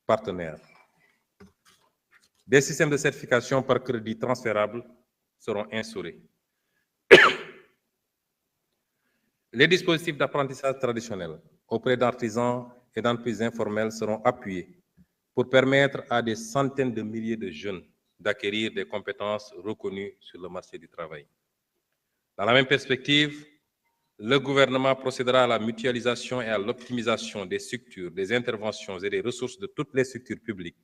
partenaires. Des systèmes de certification par crédit transférables seront instaurés. Les dispositifs d'apprentissage traditionnels auprès d'artisans et d'entreprises informelles seront appuyés pour permettre à des centaines de milliers de jeunes d'acquérir des compétences reconnues sur le marché du travail. Dans la même perspective, le gouvernement procédera à la mutualisation et à l'optimisation des structures, des interventions et des ressources de toutes les structures publiques,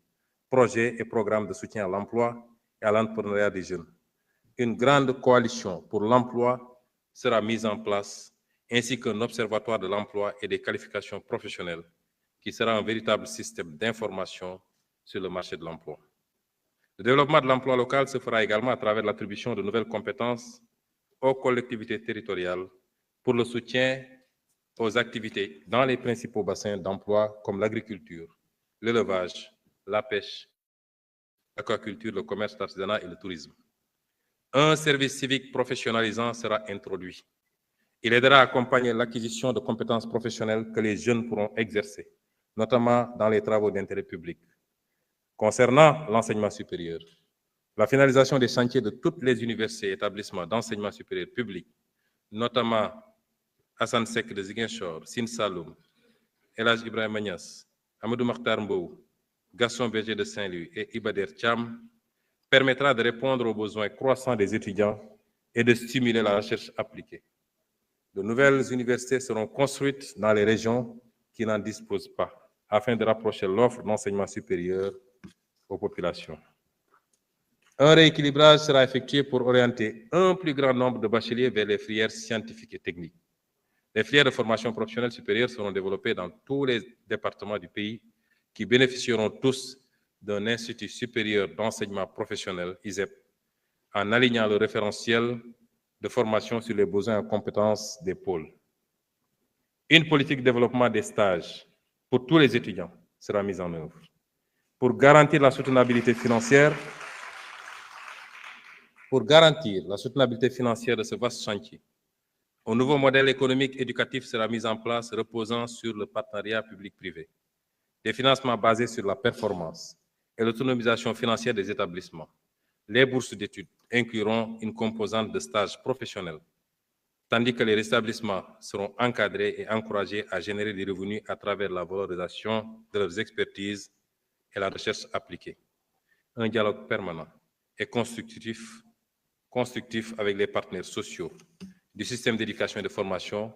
projets et programmes de soutien à l'emploi et à l'entrepreneuriat des jeunes. Une grande coalition pour l'emploi sera mise en place, ainsi qu'un observatoire de l'emploi et des qualifications professionnelles, qui sera un véritable système d'information sur le marché de l'emploi. Le développement de l'emploi local se fera également à travers l'attribution de nouvelles compétences aux collectivités territoriales pour le soutien aux activités dans les principaux bassins d'emploi comme l'agriculture, l'élevage, la pêche, l'aquaculture, le commerce artisanal et le tourisme. Un service civique professionnalisant sera introduit. Il aidera à accompagner l'acquisition de compétences professionnelles que les jeunes pourront exercer, notamment dans les travaux d'intérêt public. Concernant l'enseignement supérieur, la finalisation des chantiers de toutes les universités et établissements d'enseignement supérieur public, notamment Hassan Sek de Ziguinchor, Sine Saloum, El Hadj Ibrahima Niass, Amadou Makhtar Mbow, Gaston Berger de Saint-Louis et Ibader Thiam, permettra de répondre aux besoins croissants des étudiants et de stimuler la recherche appliquée. De nouvelles universités seront construites dans les régions qui n'en disposent pas, afin de rapprocher l'offre d'enseignement supérieur aux populations. Un rééquilibrage sera effectué pour orienter un plus grand nombre de bacheliers vers les filières scientifiques et techniques. Les filières de formation professionnelle supérieure seront développées dans tous les départements du pays qui bénéficieront tous d'un institut supérieur d'enseignement professionnel, ISEP, en alignant le référentiel de formation sur les besoins en compétences des pôles. Une politique de développement des stages pour tous les étudiants sera mise en œuvre. Pour garantir la soutenabilité financière de ce vaste chantier, un nouveau modèle économique éducatif sera mis en place reposant sur le partenariat public-privé, des financements basés sur la performance et l'autonomisation financière des établissements. Les bourses d'études incluront une composante de stages professionnels, tandis que les établissements seront encadrés et encouragés à générer des revenus à travers la valorisation de leurs expertises et la recherche appliquée. Un dialogue permanent et constructif avec les partenaires sociaux du système d'éducation et de formation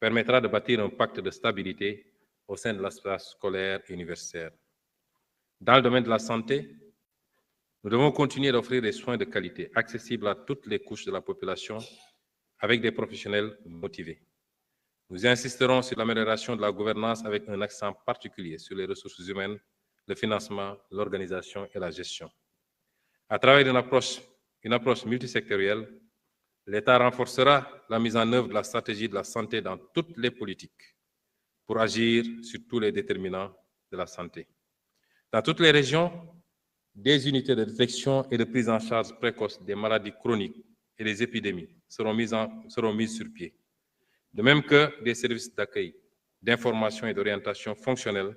permettra de bâtir un pacte de stabilité au sein de l'espace scolaire et universitaire. Dans le domaine de la santé, nous devons continuer d'offrir des soins de qualité accessibles à toutes les couches de la population avec des professionnels motivés. Nous insisterons sur l'amélioration de la gouvernance avec un accent particulier sur les ressources humaines, le financement, l'organisation et la gestion. À travers une approche multisectorielle, l'État renforcera la mise en œuvre de la stratégie de la santé dans toutes les politiques pour agir sur tous les déterminants de la santé. Dans toutes les régions, des unités de détection et de prise en charge précoce des maladies chroniques et des épidémies seront mises sur pied, de même que des services d'accueil, d'information et d'orientation fonctionnelle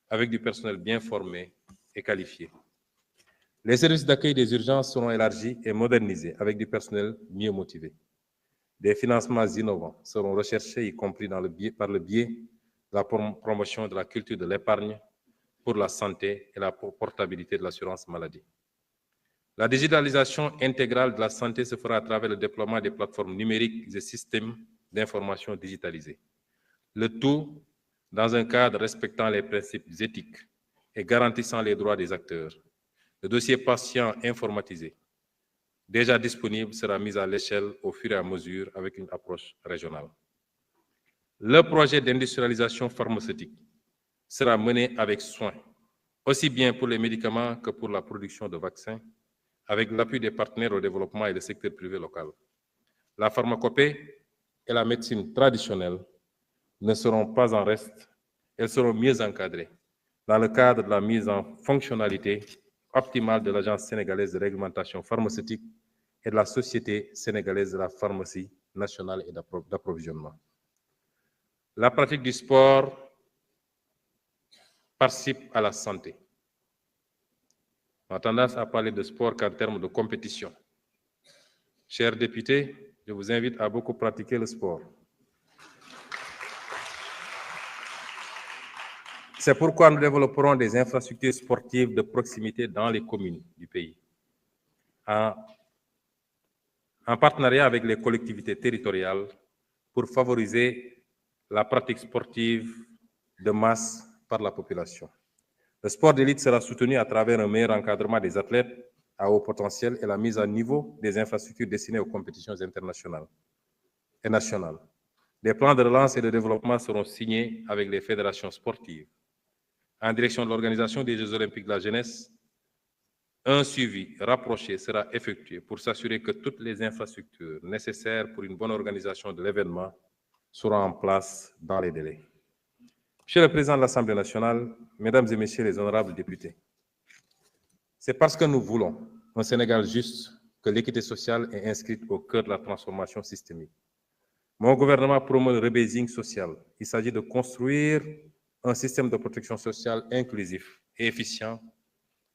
avec du personnel bien formé et qualifié. Les services d'accueil des urgences seront élargis et modernisés avec du personnel mieux motivé. Des financements innovants seront recherchés, y compris par le biais de la promotion de la culture de l'épargne pour la santé et la portabilité de l'assurance maladie. La digitalisation intégrale de la santé se fera à travers le déploiement des plateformes numériques et systèmes d'information digitalisés. Le tout dans un cadre respectant les principes éthiques et garantissant les droits des acteurs. Le dossier patient informatisé, déjà disponible, sera mis à l'échelle au fur et à mesure avec une approche régionale. Le projet d'industrialisation pharmaceutique sera mené avec soin, aussi bien pour les médicaments que pour la production de vaccins, avec l'appui des partenaires au développement et du secteur privé local. La pharmacopée et la médecine traditionnelle ne seront pas en reste, elles seront mieux encadrées dans le cadre de la mise en fonctionnalité optimale de l'Agence sénégalaise de réglementation pharmaceutique et de la Société sénégalaise de la pharmacie nationale et d'approvisionnement. La pratique du sport participe à la santé. On a tendance à parler de sport qu'en termes de compétition. Chers députés, je vous invite à beaucoup pratiquer le sport. C'est pourquoi nous développerons des infrastructures sportives de proximité dans les communes du pays, en partenariat avec les collectivités territoriales pour favoriser la pratique sportive de masse par la population. Le sport d'élite sera soutenu à travers un meilleur encadrement des athlètes à haut potentiel et la mise à niveau des infrastructures destinées aux compétitions internationales et nationales. Des plans de relance et de développement seront signés avec les fédérations sportives. En direction de l'organisation des Jeux olympiques de la jeunesse, un suivi rapproché sera effectué pour s'assurer que toutes les infrastructures nécessaires pour une bonne organisation de l'événement seront en place dans les délais. Monsieur le Président de l'Assemblée nationale, Mesdames et Messieurs les honorables députés, c'est parce que nous voulons un Sénégal juste que l'équité sociale est inscrite au cœur de la transformation systémique. Mon gouvernement promeut le rebasing social. Il s'agit de construire un système de protection sociale inclusif et efficient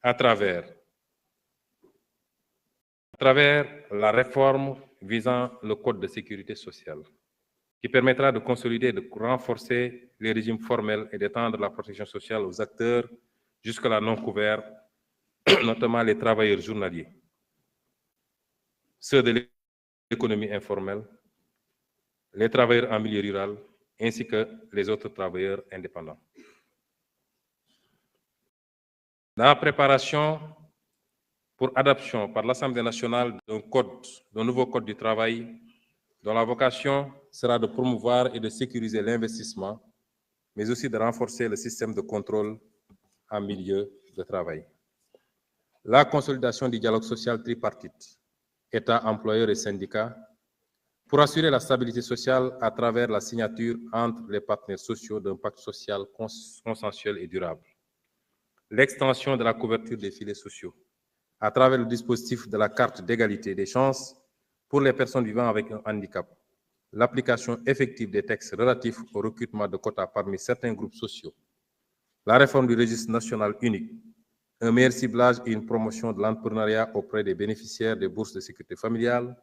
à travers la réforme visant le Code de sécurité sociale, qui permettra de consolider et de renforcer les régimes formels et d'étendre la protection sociale aux acteurs jusque-là non couverts, notamment les travailleurs journaliers, ceux de l'économie informelle, les travailleurs en milieu rural, ainsi que les autres travailleurs indépendants. Dans la préparation pour adoption par l'Assemblée nationale d'un nouveau code du travail, dont la vocation sera de promouvoir et de sécuriser l'investissement, mais aussi de renforcer le système de contrôle en milieu de travail. La consolidation du dialogue social tripartite, État, employeurs et syndicats, pour assurer la stabilité sociale à travers la signature entre les partenaires sociaux d'un pacte social consensuel et durable. L'extension de la couverture des filets sociaux, à travers le dispositif de la carte d'égalité des chances pour les personnes vivant avec un handicap. L'application effective des textes relatifs au recrutement de quotas parmi certains groupes sociaux. La réforme du registre national unique. Un meilleur ciblage et une promotion de l'entrepreneuriat auprès des bénéficiaires des bourses de sécurité familiale,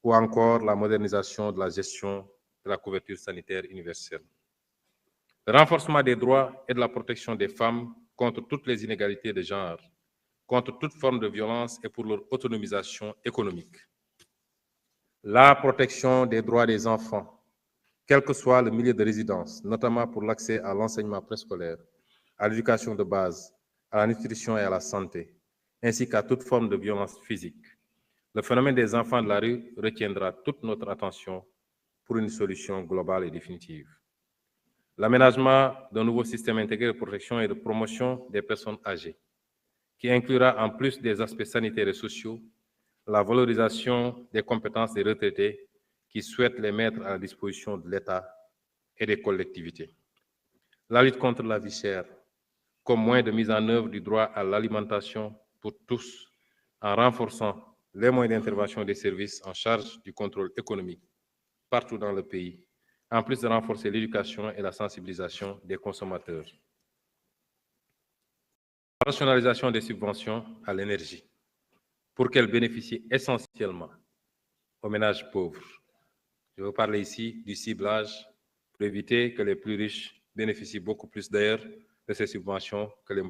ou encore la modernisation de la gestion de la couverture sanitaire universelle. Le renforcement des droits et de la protection des femmes contre toutes les inégalités de genre, contre toute forme de violence et pour leur autonomisation économique. La protection des droits des enfants, quel que soit le milieu de résidence, notamment pour l'accès à l'enseignement préscolaire, à l'éducation de base, à la nutrition et à la santé, ainsi qu'à toute forme de violence physique. Le phénomène des enfants de la rue retiendra toute notre attention pour une solution globale et définitive. L'aménagement d'un nouveau système intégré de protection et de promotion des personnes âgées, qui inclura en plus des aspects sanitaires et sociaux, la valorisation des compétences des retraités qui souhaitent les mettre à la disposition de l'État et des collectivités. La lutte contre la vie chère, comme moyen de mise en œuvre du droit à l'alimentation pour tous, en renforçant les moyens d'intervention des services en charge du contrôle économique partout dans le pays, en plus de renforcer l'éducation et la sensibilisation des consommateurs. La rationalisation des subventions à l'énergie, pour qu'elles bénéficient essentiellement aux ménages pauvres. Je veux parler ici du ciblage pour éviter que les plus riches bénéficient beaucoup plus d'ailleurs de ces subventions que les